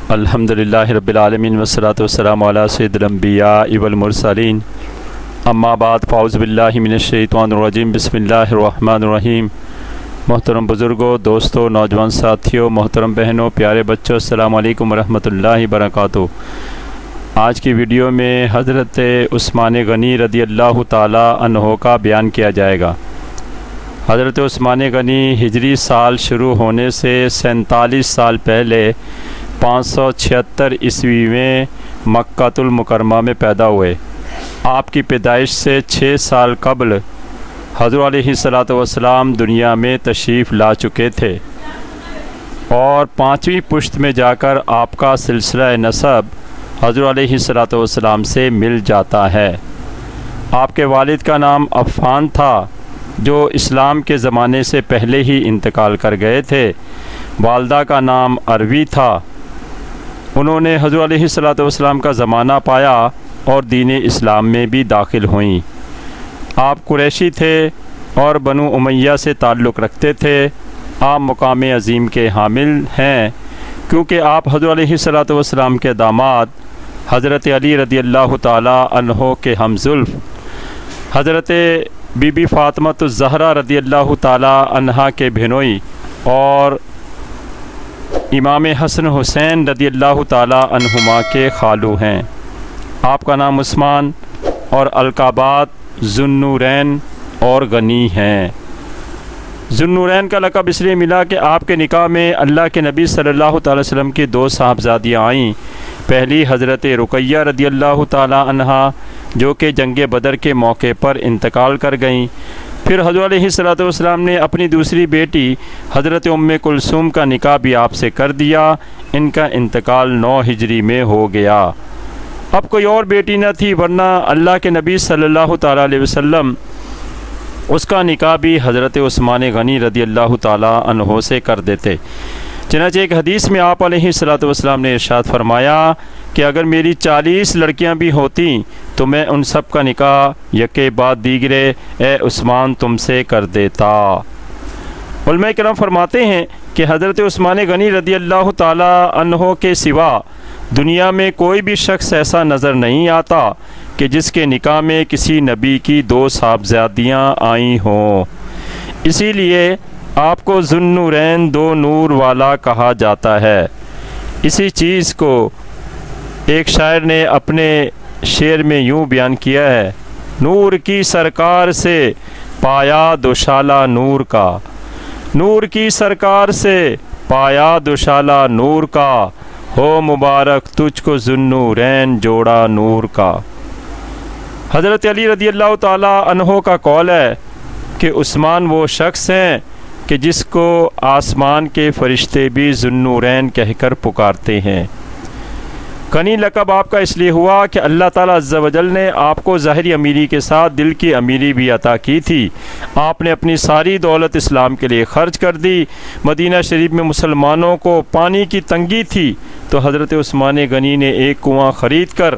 الحمدللہ رب العالمین والصلاۃ والسلام علی سید الانبیاء والمرسلین اما بعد فاعوذ باللہ من الشیطان الرجیم بسم اللہ الرحمن الرحیم۔ محترم بزرگوں، دوستوں، نوجوان ساتھیوں، محترم بہنوں، پیارے بچوں، السلام علیکم ورحمۃ اللہ وبرکاتہ۔ آج کی ویڈیو میں حضرت عثمان غنی رضی اللہ تعالی عنہ کا بیان کیا جائے گا۔ حضرت عثمان غنی ہجری سال شروع ہونے سے 47 سال پہلے 576 عیسوی میں مکہ المکرمہ میں پیدا ہوئے۔ آپ کی پیدائش سے 6 سال قبل حضور علیہ السلام دنیا میں تشریف لا چکے تھے اور 5ویں پشت میں جا کر آپ کا سلسلہ نسب حضور علیہ السلام سے مل جاتا ہے۔ آپ کے والد کا نام عفان تھا جو اسلام کے زمانے سے پہلے ہی انتقال کر گئے تھے۔ والدہ کا نام عروی تھا۔ انہوں نے حضور علیہ السلام کا زمانہ پایا اور دین اسلام میں بھی داخل ہوئیں۔ آپ قریشی تھے اور بنو امیہ سے تعلق رکھتے تھے۔ آپ مقام عظیم کے حامل ہیں کیونکہ آپ حضور علیہ السلام کے داماد حضرت علی رضی اللہ تعالی عنہ کے ہمزلف حضرت بی بی فاطمہ الزہرا رضی اللہ تعالی عنہا کے بہنوئی اور امام حسن حسین رضی اللہ تعالی عنہما کے خالو ہیں۔ آپ کا نام عثمان اور القابات ذوالنورین اور غنی ہیں۔ ذوالنورین کا لقب اس لیے ملا کہ آپ کے نکاح میں اللہ کے نبی صلی اللہ تعالی وسلم کی 2 صاحبزادیاں آئیں۔ پہلی حضرت رقیہ رضی اللہ تعالی عنہا جو کہ جنگ بدر کے موقع پر انتقال کر گئیں۔ پھر حضور علیہ السلام نے اپنی دوسری بیٹی حضرت ام کلثوم کا نکاح بھی آپ سے کر دیا۔ ان کا انتقال 9 ہجری میں ہو گیا۔ اب کوئی اور بیٹی نہ تھی ورنہ اللہ کے نبی صلی اللہ تعالیٰ علیہ وسلم اس کا نکاح بھی حضرت عثمان غنی رضی اللہ تعالیٰ عنہ سے کر دیتے۔ چنانچہ ایک حدیث میں آپ علیہ السلام نے ارشاد فرمایا کہ اگر میری 40 لڑکیاں بھی ہوتیں تو میں ان سب کا نکاح یکے بعد دیگرے اے عثمان تم سے کر دیتا۔ علماء کرام فرماتے ہیں کہ حضرت عثمان غنی رضی اللہ تعالی عنہ کے سوا دنیا میں کوئی بھی شخص ایسا نظر نہیں آتا کہ جس کے نکاح میں کسی نبی کی 2 صاحبزادیاں آئی ہوں۔ اسی لیے آپ کو ذوالنورین 2 نور والا کہا جاتا ہے۔ اسی چیز کو ایک شاعر نے اپنے شعر میں یوں بیان کیا ہے: نور کی سرکار سے پایا دوشالہ نور کا، نور کی سرکار سے پایا دوشالہ نور کا، ہو مبارک تجھ کو ذوالنورین جوڑا نور کا۔ حضرت علی رضی اللہ تعالی عنہ کا قول ہے کہ عثمان وہ شخص ہیں کہ جس کو آسمان کے فرشتے بھی ذوالنورین کہہ کر پکارتے ہیں۔ غنی لقب آپ کا اس لیے ہوا کہ اللہ تعالیٰ عز و جل نے آپ کو ظاہری امیری کے ساتھ دل کی امیری بھی عطا کی تھی۔ آپ نے اپنی ساری دولت اسلام کے لیے خرچ کر دی۔ مدینہ شریف میں مسلمانوں کو پانی کی تنگی تھی تو حضرت عثمان غنی نے ایک کنواں خرید کر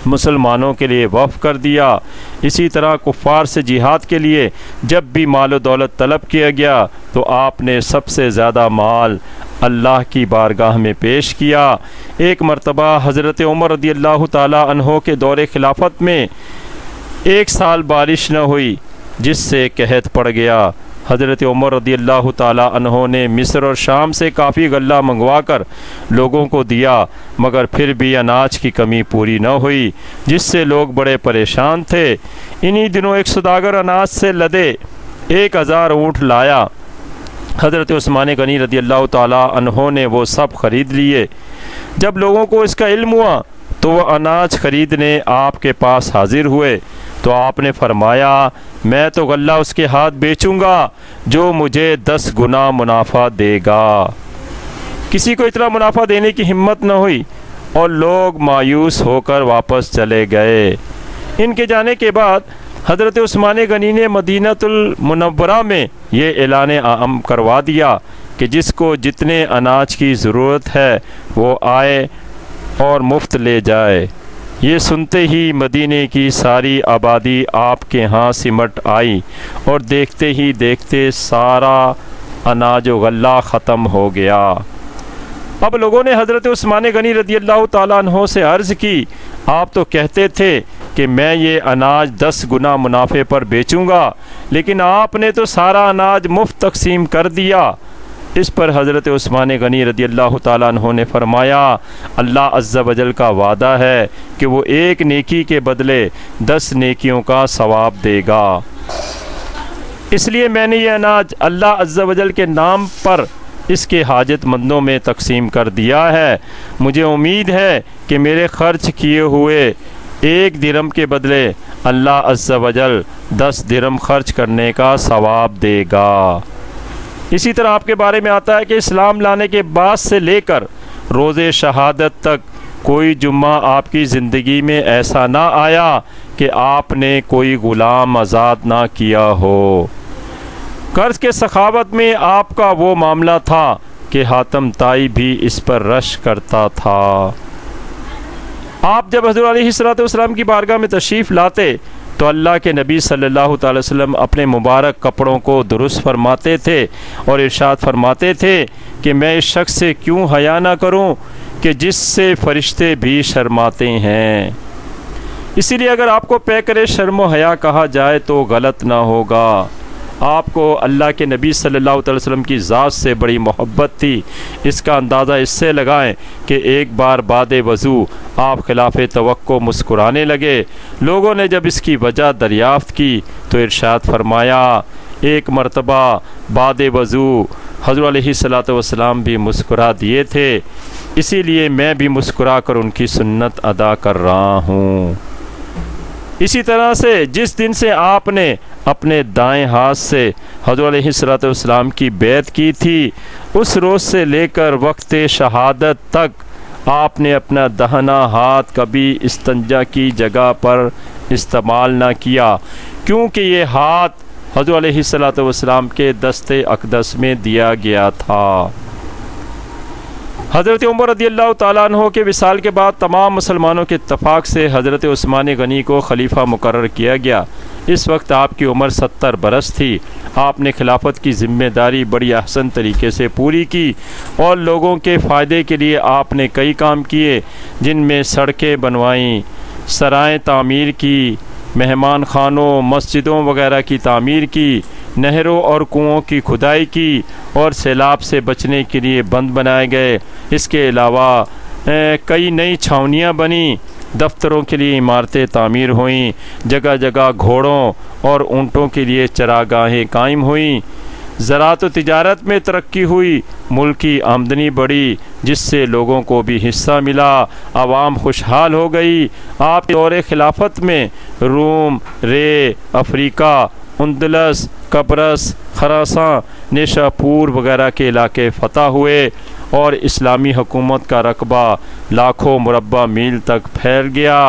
مسلمانوں کے لیے وقف کر دیا۔ اسی طرح کفار سے جہاد کے لیے جب بھی مال و دولت طلب کیا گیا تو آپ نے سب سے زیادہ مال اللہ کی بارگاہ میں پیش کیا۔ ایک مرتبہ حضرت عمر رضی اللہ تعالی عنہ کے دور خلافت میں 1 سال بارش نہ ہوئی جس سے قحط پڑ گیا۔ حضرت عمر رضی اللہ تعالی عنہ نے مصر اور شام سے کافی غلہ منگوا کر لوگوں کو دیا مگر پھر بھی اناج کی کمی پوری نہ ہوئی جس سے لوگ بڑے پریشان تھے۔ انہی دنوں ایک سوداگر اناج سے لدے 1000 اونٹ لایا۔ حضرت عثمان غنی رضی اللہ تعالی عنہ نے وہ سب خرید لیے۔ جب لوگوں کو اس کا علم ہوا تو وہ اناج خریدنے آپ کے پاس حاضر ہوئے تو آپ نے فرمایا میں تو غلہ اس کے ہاتھ بیچوں گا جو مجھے 10 گنا منافع دے گا۔ کسی کو اتنا منافع دینے کی ہمت نہ ہوئی اور لوگ مایوس ہو کر واپس چلے گئے۔ ان کے جانے کے بعد حضرت عثمان غنی نے مدینہ المنورہ میں یہ اعلان عام کروا دیا کہ جس کو جتنے اناج کی ضرورت ہے وہ آئے اور مفت لے جائے۔ یہ سنتے ہی مدینے کی ساری آبادی آپ کے ہاں سمٹ آئی اور دیکھتے ہی دیکھتے سارا اناج و غلہ ختم ہو گیا۔ اب لوگوں نے حضرت عثمان غنی رضی اللہ تعالیٰ عنہ سے عرض کی، آپ تو کہتے تھے کہ میں یہ اناج 10 گنا منافع پر بیچوں گا، لیکن آپ نے تو سارا اناج مفت تقسیم کر دیا۔ اس پر حضرت عثمان غنی رضی اللہ تعالیٰ عنہ نے فرمایا، اللہ عز و جل کا وعدہ ہے کہ وہ ایک نیکی کے بدلے 10 نیکیوں کا ثواب دے گا، اس لیے میں نے یہ اناج اللہ عز و جل کے نام پر اس کے حاجت مندوں میں تقسیم کر دیا ہے۔ مجھے امید ہے کہ میرے خرچ کیے ہوئے 1 درہم کے بدلے اللہ عز و جل 10 درہم خرچ کرنے کا ثواب دے گا۔ اسی طرح آپ کے بارے میں آتا ہے کہ اسلام لانے کے بعد سے لے کر روز شہادت تک کوئی جمعہ آپ کی زندگی میں ایسا نہ آیا کہ آپ نے کوئی غلام آزاد نہ کیا ہو۔ قرض کے سخاوت میں آپ کا وہ معاملہ تھا کہ حاتم طائی بھی اس پر رش کرتا تھا۔ آپ جب حضور علیہ السلام کی بارگاہ میں تشریف لاتے تو اللہ کے نبی صلی اللہ تعالی وسلم اپنے مبارک کپڑوں کو درست فرماتے تھے اور ارشاد فرماتے تھے کہ میں اس شخص سے کیوں حیا نہ کروں کہ جس سے فرشتے بھی شرماتے ہیں۔ اسی لیے اگر آپ کو پیکر شرم و حیا کہا جائے تو غلط نہ ہوگا۔ آپ کو اللہ کے نبی صلی اللہ علیہ وسلم کی ذات سے بڑی محبت تھی۔ اس کا اندازہ اس سے لگائیں کہ ایک بار بعد وضو آپ خلاف توقع مسکرانے لگے۔ لوگوں نے جب اس کی وجہ دریافت کی تو ارشاد فرمایا، ایک مرتبہ بعد وضو حضور علیہ السلام بھی مسکرا دیے تھے، اسی لیے میں بھی مسکرا کر ان کی سنت ادا کر رہا ہوں۔ اسی طرح سے جس دن سے آپ نے اپنے دائیں ہاتھ سے حضور علیہ السلام کی بیعت کی تھی، اس روز سے لے کر وقت شہادت تک آپ نے اپنا دہنا ہاتھ کبھی استنجا کی جگہ پر استعمال نہ کیا، کیونکہ یہ ہاتھ حضور علیہ السلام کے دست اقدس میں دیا گیا تھا۔ حضرت عمر رضی اللہ تعالیٰ عنہ کے وصال کے بعد تمام مسلمانوں کے اتفاق سے حضرت عثمان غنی کو خلیفہ مقرر کیا گیا۔ اس وقت آپ کی عمر 70 برس تھی۔ آپ نے خلافت کی ذمہ داری بڑی احسن طریقے سے پوری کی اور لوگوں کے فائدے کے لیے آپ نے کئی کام کیے، جن میں سڑکیں بنوائیں، سرائیں تعمیر کی، مہمان خانوں، مسجدوں وغیرہ کی تعمیر کی، نہروں اور کنوؤں کی کھدائی کی اور سیلاب سے بچنے کے لیے بند بنائے گئے۔ اس کے علاوہ کئی نئی چھاونیاں بنیں، دفتروں کے لیے عمارتیں تعمیر ہوئیں، جگہ جگہ گھوڑوں اور اونٹوں کے لیے چراگاہیں قائم ہوئیں۔ زراعت و تجارت میں ترقی ہوئی، ملک کی آمدنی بڑھی، جس سے لوگوں کو بھی حصہ ملا، عوام خوشحال ہو گئی۔ آپ دور خلافت میں روم، رے، افریقہ، اندلس، قبرص، خراساں، نیشاپور وغیرہ کے علاقے فتح ہوئے اور اسلامی حکومت کا رقبہ لاکھوں مربع میل تک پھیل گیا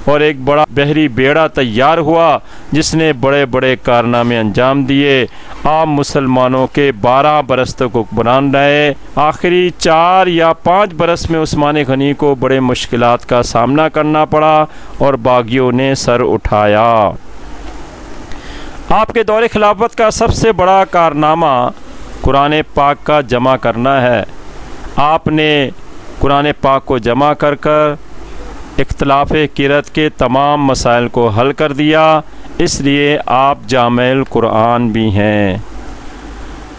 اور ایک بڑا بحری بیڑا تیار ہوا جس نے بڑے بڑے کارنامے انجام دیے۔ عام مسلمانوں کے 12 برس تک حکمران رہے۔ آخری 4 یا 5 برس میں عثمان غنی کو بڑے مشکلات کا سامنا کرنا پڑا اور باغیوں نے سر اٹھایا۔ آپ کے دور خلافت کا سب سے بڑا کارنامہ قرآن پاک کا جمع کرنا ہے۔ آپ نے قرآن پاک کو جمع کر کر اختلاف قرأت کے تمام مسائل کو حل کر دیا، اس لیے آپ جامع القرآن بھی ہیں۔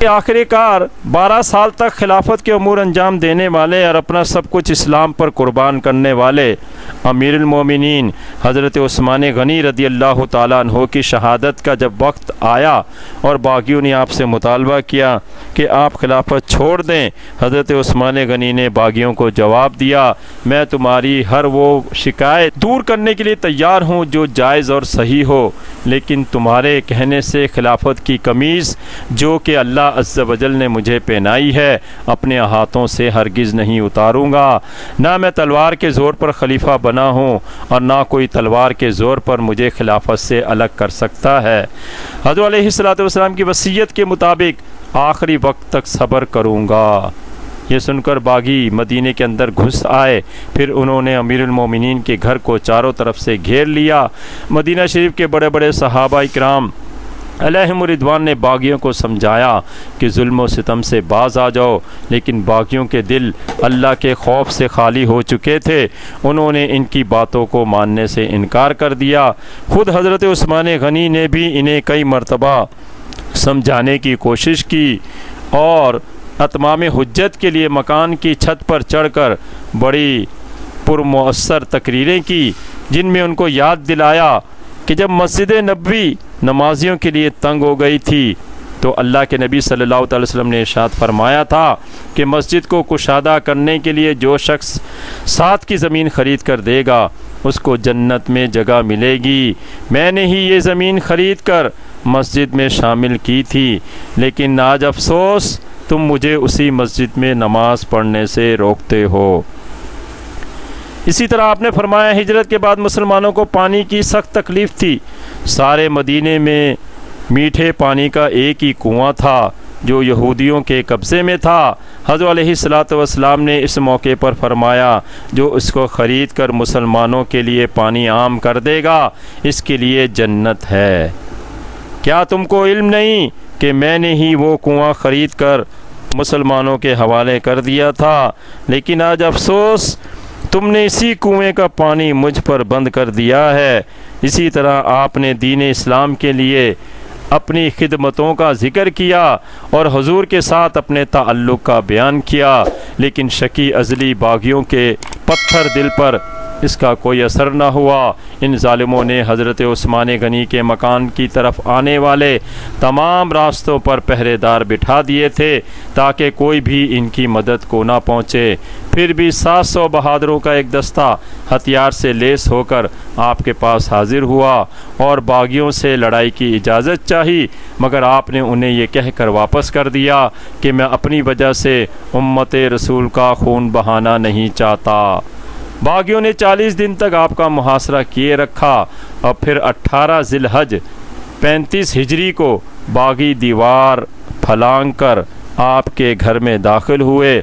آخر کار 12 سال تک خلافت کے امور انجام دینے والے اور اپنا سب کچھ اسلام پر قربان کرنے والے امیر المومنین حضرت عثمان غنی رضی اللہ تعالیٰ عنہ کی شہادت کا جب وقت آیا اور باغیوں نے آپ سے مطالبہ کیا کہ آپ خلافت چھوڑ دیں، حضرت عثمان غنی نے باغیوں کو جواب دیا، میں تمہاری ہر وہ شکایت دور کرنے کے لیے تیار ہوں جو جائز اور صحیح ہو، لیکن تمہارے کہنے سے خلافت کی قمیض جو کہ اللہ عز و جل نے مجھے پہنائی ہے اپنے ہاتھوں سے ہرگز نہیں اتاروں گا۔ نہ میں تلوار کے زور پر خلیفہ بنا ہوں اور نہ کوئی تلوار کے زور پر مجھے خلافت سے الگ کر سکتا ہے۔ حضرت علیہ السلام کی وصیت کے مطابق آخری وقت تک صبر کروں گا۔ یہ سن کر باغی مدینے کے اندر گھس آئے، پھر انہوں نے امیر المومنین کے گھر کو چاروں طرف سے گھیر لیا۔ مدینہ شریف کے بڑے بڑے صحابہ اکرام علیہم رضوان نے باغیوں کو سمجھایا کہ ظلم و ستم سے باز آ جاؤ، لیکن باغیوں کے دل اللہ کے خوف سے خالی ہو چکے تھے، انہوں نے ان کی باتوں کو ماننے سے انکار کر دیا۔ خود حضرت عثمان غنی نے بھی انہیں کئی مرتبہ سمجھانے کی کوشش کی اور اتمام حجت کے لیے مکان کی چھت پر چڑھ کر بڑی پرمؤثر تقریریں کی، جن میں ان کو یاد دلایا کہ جب مسجد نبوی نمازیوں کے لیے تنگ ہو گئی تھی تو اللہ کے نبی صلی اللہ علیہ وسلم نے ارشاد فرمایا تھا کہ مسجد کو کشادہ کرنے کے لیے جو شخص 7 کی زمین خرید کر دے گا اس کو جنت میں جگہ ملے گی۔ میں نے ہی یہ زمین خرید کر مسجد میں شامل کی تھی، لیکن آج افسوس تم مجھے اسی مسجد میں نماز پڑھنے سے روکتے ہو۔ اسی طرح آپ نے فرمایا ہجرت کے بعد مسلمانوں کو پانی کی سخت تکلیف تھی۔ سارے مدینے میں میٹھے پانی کا ایک ہی کنواں تھا جو یہودیوں کے قبضے میں تھا۔ حضرت علیہ السلام نے اس موقع پر فرمایا جو اس کو خرید کر مسلمانوں کے لیے پانی عام کر دے گا اس کے لیے جنت ہے۔ کیا تم کو علم نہیں کہ میں نے ہی وہ کنواں خرید کر مسلمانوں کے حوالے کر دیا تھا، لیکن آج افسوس تم نے اسی کنویں کا پانی مجھ پر بند کر دیا ہے۔ اسی طرح آپ نے دین اسلام کے لیے اپنی خدمتوں کا ذکر کیا اور حضور کے ساتھ اپنے تعلق کا بیان کیا، لیکن شقی ازلی باغیوں کے پتھر دل پر اس کا کوئی اثر نہ ہوا۔ ان ظالموں نے حضرت عثمان غنی کے مکان کی طرف آنے والے تمام راستوں پر پہرے دار بٹھا دیے تھے تاکہ کوئی بھی ان کی مدد کو نہ پہنچے۔ پھر بھی 700 بہادروں کا ایک دستہ ہتھیار سے لیس ہو کر آپ کے پاس حاضر ہوا اور باغیوں سے لڑائی کی اجازت چاہی، مگر آپ نے انہیں یہ کہہ کر واپس کر دیا کہ میں اپنی وجہ سے امت رسول کا خون بہانا نہیں چاہتا۔ باغیوں نے 40 دن تک آپ کا محاصرہ کیے رکھا اور پھر 18 ذی الحج 35 ہجری کو باغی دیوار پھلانگ کر آپ کے گھر میں داخل ہوئے۔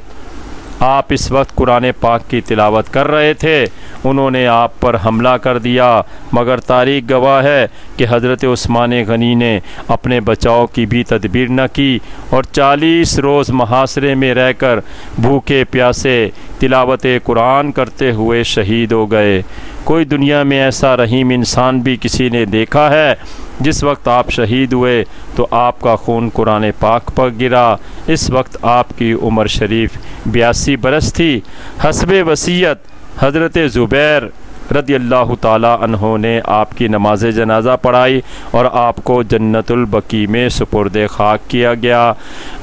آپ اس وقت قرآن پاک کی تلاوت کر رہے تھے، انہوں نے آپ پر حملہ کر دیا، مگر تاریخ گواہ ہے کہ حضرت عثمان غنی نے اپنے بچاؤ کی بھی تدبیر نہ کی اور 40 روز محاصرے میں رہ کر بھوکے پیاسے تلاوت قرآن کرتے ہوئے شہید ہو گئے۔ کوئی دنیا میں ایسا رحیم انسان بھی کسی نے دیکھا ہے؟ جس وقت آپ شہید ہوئے تو آپ کا خون قرآن پاک پر گرا۔ اس وقت آپ کی عمر شریف 82 برس تھی۔ حسب وصیت حضرت زبیر رضی اللہ تعالیٰ عنہ نے آپ کی نماز جنازہ پڑھائی اور آپ کو جنت البقیع میں سپرد خاک کیا گیا۔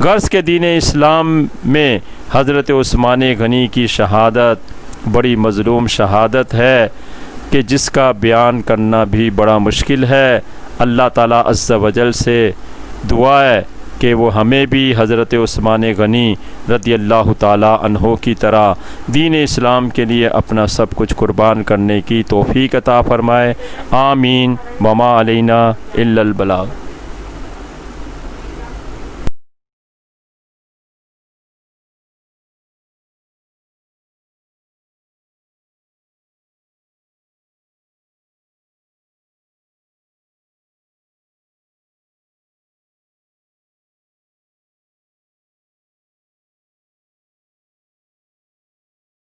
غرض کے دین اسلام میں حضرت عثمان غنی کی شہادت بڑی مظلوم شہادت ہے کہ جس کا بیان کرنا بھی بڑا مشکل ہے۔ اللہ تعالیٰ عز و جل سے دعا ہے کہ وہ ہمیں بھی حضرت عثمان غنی رضی اللہ تعالیٰ عنہ کی طرح دین اسلام کے لیے اپنا سب کچھ قربان کرنے کی توفیق عطا فرمائے۔ آمین۔ وما علینا الا البلاغ۔